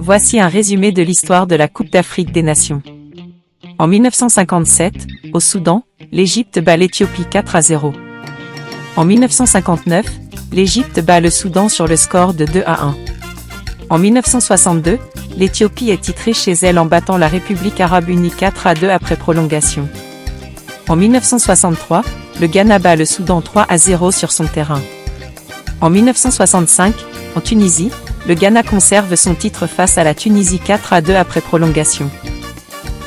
Voici un résumé de l'histoire de la Coupe d'Afrique des Nations. En 1957, au Soudan, l'Égypte bat l'Éthiopie 4-0. En 1959, l'Égypte bat le Soudan sur le score de 2-1. En 1962, l'Éthiopie est titrée chez elle en battant la République arabe unie 4-2 après prolongation. En 1963, le Ghana bat le Soudan 3-0 sur son terrain. En 1965, en Tunisie, le Ghana conserve son titre face à la Tunisie 4-2 après prolongation.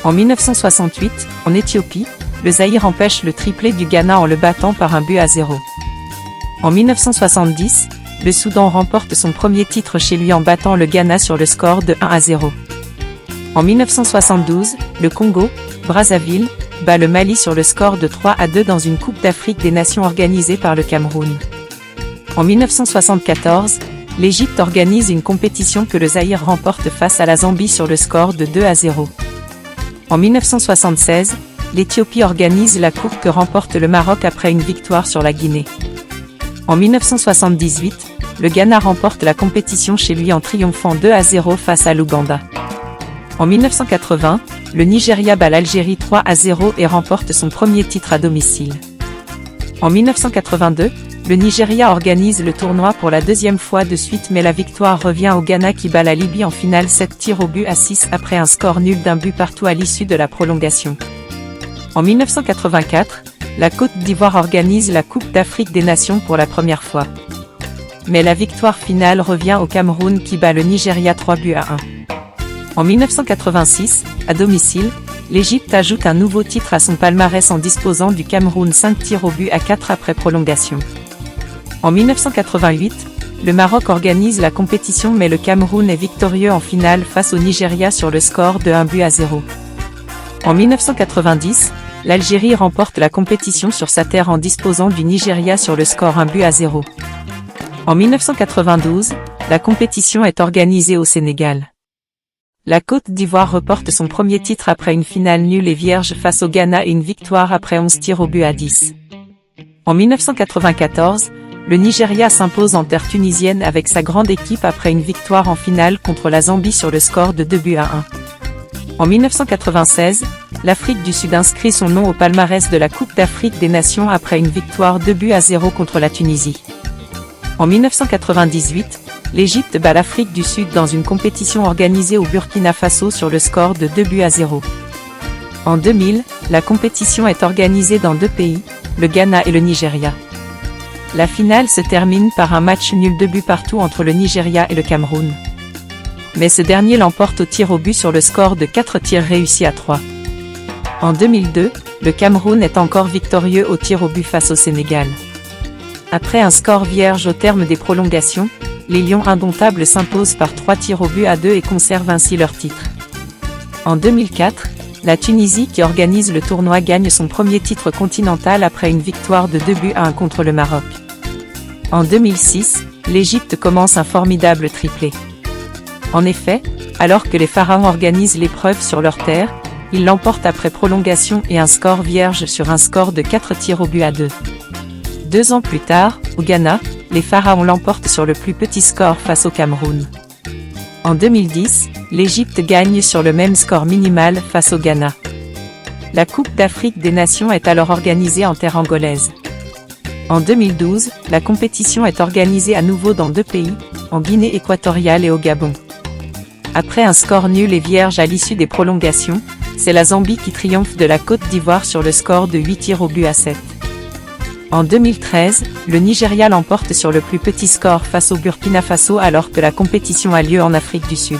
En 1968, en Éthiopie, le Zaïre empêche le triplé du Ghana en le battant par 1-0. En 1970, le Soudan remporte son premier titre chez lui en battant le Ghana sur le score de 1-0. En 1972, le Congo, Brazzaville, bat le Mali sur le score de 3-2 dans une Coupe d'Afrique des Nations organisée par le Cameroun. En 1974, l'Égypte organise une compétition que le Zaïre remporte face à la Zambie sur le score de 2-0. En 1976, l'Éthiopie organise la coupe que remporte le Maroc après une victoire sur la Guinée. En 1978, le Ghana remporte la compétition chez lui en triomphant 2-0 face à l'Ouganda. En 1980, le Nigeria bat l'Algérie 3-0 et remporte son premier titre à domicile. En 1982, le Nigeria organise le tournoi pour la deuxième fois de suite mais la victoire revient au Ghana qui bat la Libye en finale 7-6 après un score nul d'un but partout à l'issue de la prolongation. En 1984, la Côte d'Ivoire organise la Coupe d'Afrique des Nations pour la première fois. Mais la victoire finale revient au Cameroun qui bat le Nigeria 3-1. En 1986, à domicile, l'Égypte ajoute un nouveau titre à son palmarès en disposant du Cameroun 5-4 après prolongation. En 1988, le Maroc organise la compétition mais le Cameroun est victorieux en finale face au Nigeria sur le score de 1-0. En 1990, l'Algérie remporte la compétition sur sa terre en disposant du Nigeria sur le score 1-0. En 1992, la compétition est organisée au Sénégal. La Côte d'Ivoire reporte son premier titre après une finale nulle et vierge face au Ghana et une victoire après 11-10. En 1994, le Nigeria s'impose en terre tunisienne avec sa grande équipe après une victoire en finale contre la Zambie sur le score de 2-1. En 1996, l'Afrique du Sud inscrit son nom au palmarès de la Coupe d'Afrique des Nations après une victoire 2-0 contre la Tunisie. En 1998, l'Égypte bat l'Afrique du Sud dans une compétition organisée au Burkina Faso sur le score de 2-0. En 2000, la compétition est organisée dans deux pays, le Ghana et le Nigeria. La finale se termine par un match nul 2 buts partout entre le Nigeria et le Cameroun. Mais ce dernier l'emporte au tir au but sur le score de 4 tirs réussis à 3. En 2002, le Cameroun est encore victorieux au tir au but face au Sénégal. Après un score vierge au terme des prolongations, les Lions indomptables s'imposent par 3 tirs au but à 2 et conservent ainsi leur titre. En 2004, la Tunisie qui organise le tournoi gagne son premier titre continental après une victoire de 2-1 contre le Maroc. En 2006, l'Égypte commence un formidable triplé. En effet, alors que les Pharaons organisent l'épreuve sur leur terre, ils l'emportent après prolongation et un score vierge sur un score de 4 tirs au but à 2. 2 ans plus tard, au Ghana, les Pharaons l'emportent sur le plus petit score face au Cameroun. En 2010, l'Égypte gagne sur le même score minimal face au Ghana. La Coupe d'Afrique des Nations est alors organisée en terre angolaise. En 2012, la compétition est organisée à nouveau dans deux pays, en Guinée équatoriale et au Gabon. Après un score nul et vierge à l'issue des prolongations, c'est la Zambie qui triomphe de la Côte d'Ivoire sur le score de 8 tirs au but à 7. En 2013, le Nigeria l'emporte sur le plus petit score face au Burkina Faso alors que la compétition a lieu en Afrique du Sud.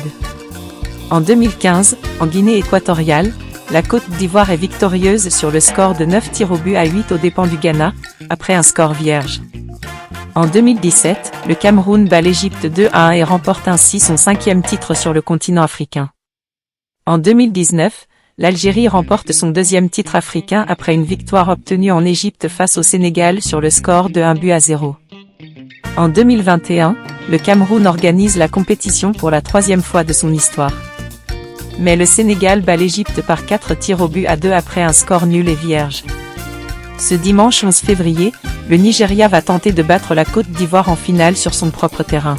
En 2015, en Guinée équatoriale, la Côte d'Ivoire est victorieuse sur le score de 9 tirs au but à 8 aux dépens du Ghana, après un score vierge. En 2017, le Cameroun bat l'Égypte 2-1 et remporte ainsi son 5e titre sur le continent africain. En 2019, l'Algérie remporte son 2e titre africain après une victoire obtenue en Égypte face au Sénégal sur le score de 1-0. En 2021, le Cameroun organise la compétition pour la 3e fois de son histoire. Mais le Sénégal bat l'Égypte par 4 tirs au but à 2 après un score nul et vierge. Ce dimanche 11 février, le Nigeria va tenter de battre la Côte d'Ivoire en finale sur son propre terrain.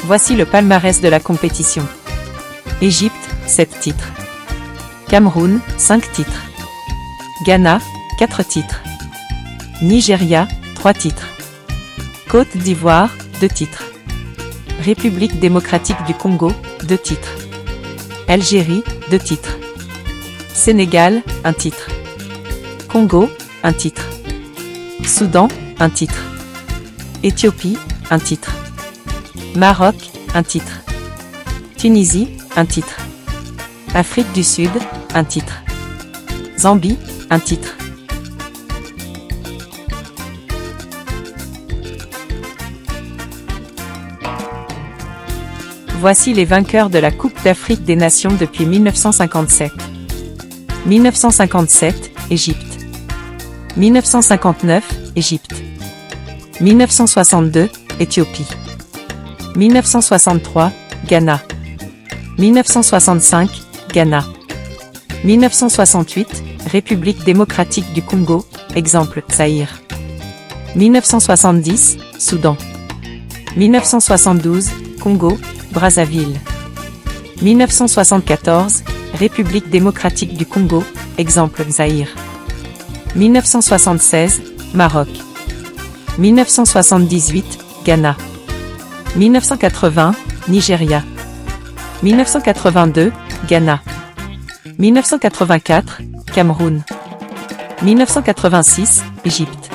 Voici le palmarès de la compétition. Égypte, 7 titres. Cameroun, 5 titres. Ghana, 4 titres. Nigeria, 3 titres. Côte d'Ivoire, 2 titres. République démocratique du Congo, 2 titres. Algérie, 2 titres. Sénégal, 1 titre. Congo, 1 titre. Soudan, 1 titre. Éthiopie, 1 titre. Maroc, 1 titre. Tunisie, 1 titre. Afrique du Sud, 1 titre. Zambie, 1 titre. Voici les vainqueurs de la Coupe d'Afrique des Nations depuis 1957. 1957, Égypte. 1959, Égypte. 1962, Éthiopie. 1963, Ghana. 1965, Ghana. 1968, République démocratique du Congo, exemple, Zaïre. 1970, Soudan. 1972, Congo, Brazzaville. 1974, République démocratique du Congo, exemple, Zaïre. 1976, Maroc. 1978, Ghana. 1980, Nigeria. 1982, Ghana. 1984, Cameroun. 1986, Égypte.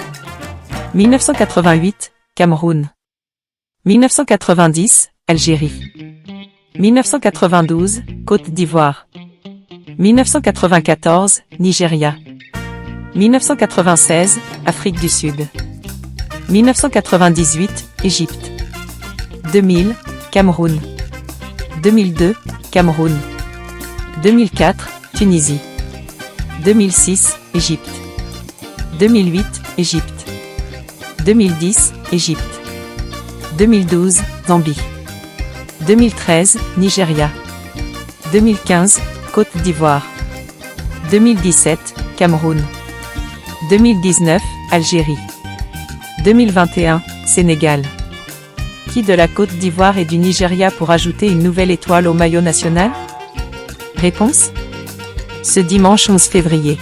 1988, Cameroun. 1990, Algérie. 1992, Côte d'Ivoire. 1994, Nigeria. 1996, Afrique du Sud. 1998, Égypte. 2000, Cameroun. 2002, Cameroun. 2004, Tunisie. 2006, Égypte. 2008, Égypte. 2010, Égypte. 2012, Zambie. 2013, Nigeria. 2015, Côte d'Ivoire. 2017, Cameroun. 2019, Algérie. 2021, Sénégal. Qui de la Côte d'Ivoire et du Nigeria pour ajouter une nouvelle étoile au maillot national? Réponse: ce dimanche 11 février.